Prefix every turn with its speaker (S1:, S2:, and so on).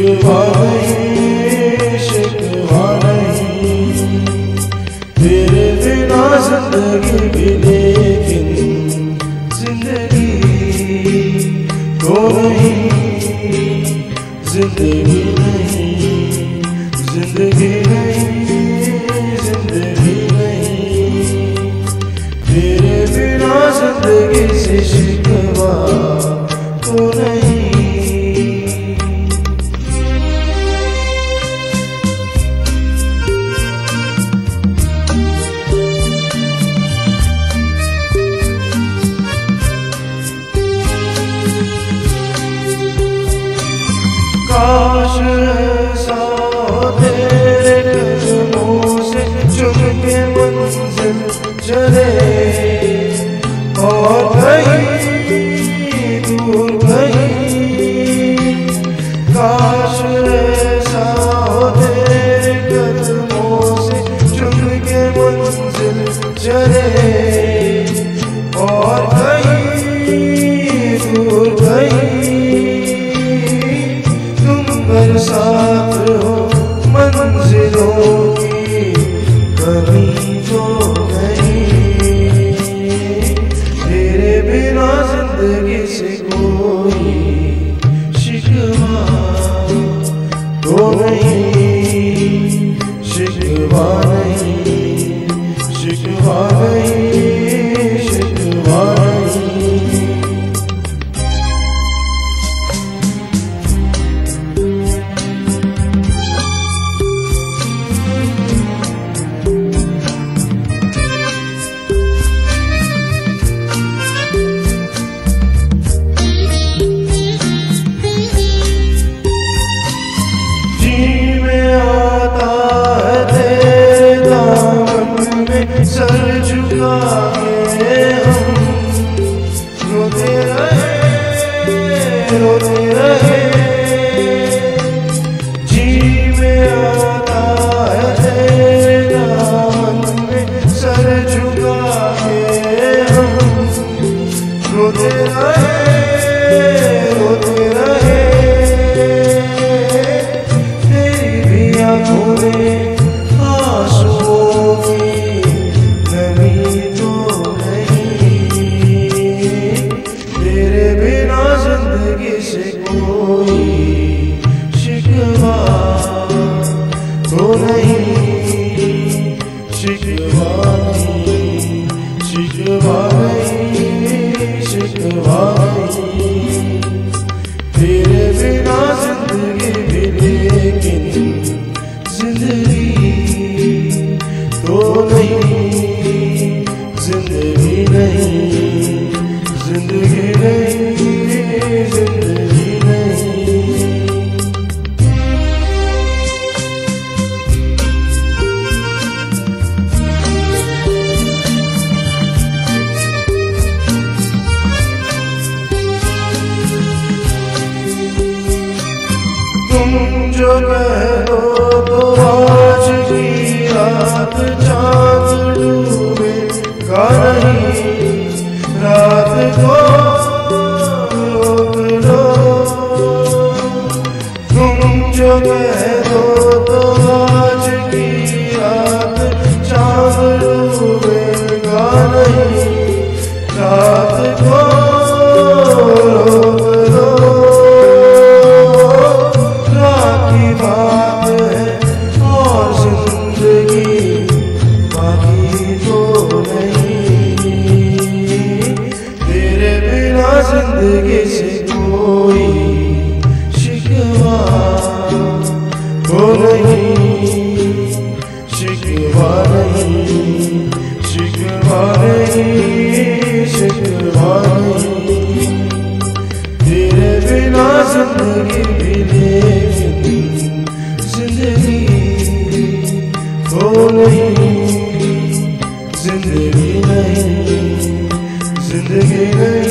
S1: शिकवा नहीं, शिकवा नहीं, तेरे बिना जिंदगी भी लेकिन जिंदगी तो नहीं, जिंदगी नहीं, जिंदगी नहीं, जिंदगी नहीं, तेरे बिना जिंदगी से शिकवा तो नहीं। काश ऐसा तेरे कदमों से चुम के मंजिल चले और कहीं दूर कहीं। काश ऐसा तेरे कदमों से चुम के मंजिल चले और कहीं दूर कहीं। साथ हो मंजिलों की कभी तो नहीं, तेरे बिना जिंदगी से कोई शिकवा तो नहीं, शिकवा नहीं, शिकवा नहीं, शिकवा नहीं। सर झुका के हम रोते रहे, जी में आता है तेरे दामन में सर झुका के हम रोते रहे, तेरी भी आँखों में आंसुओं की नमी तो नहीं, तेरे बिना जिंदगी से कोई शिकवा तो नहीं, शिकवा नहीं, शिकवा नहीं, शिकवा नहीं, तेरे बिना जिंदगी भी लेकिन जिंदगी तो नहीं, जिंदगी नहीं, जिंदगी नहीं, जिंदगी नहीं। तुम जो कह दो तो आज की रात चाँद डूबेगा नहीं, रात को रोक लो। तुम जो कह दो तो आज की रात चाँद डूबेगा नहीं, रात को रोक लो। रात की बात है और जिंदगी बाकी तो नहीं, तेरे बिना जिंदगी से कोई शिकवा तो नहीं, शिकवा नहीं, शिकवा नहीं, शिकवा नहीं, तेरे बिना जिंदगी भी लेकिन जिंदगी तो नहीं, जिंदगी नहीं, जिंदगी नहीं।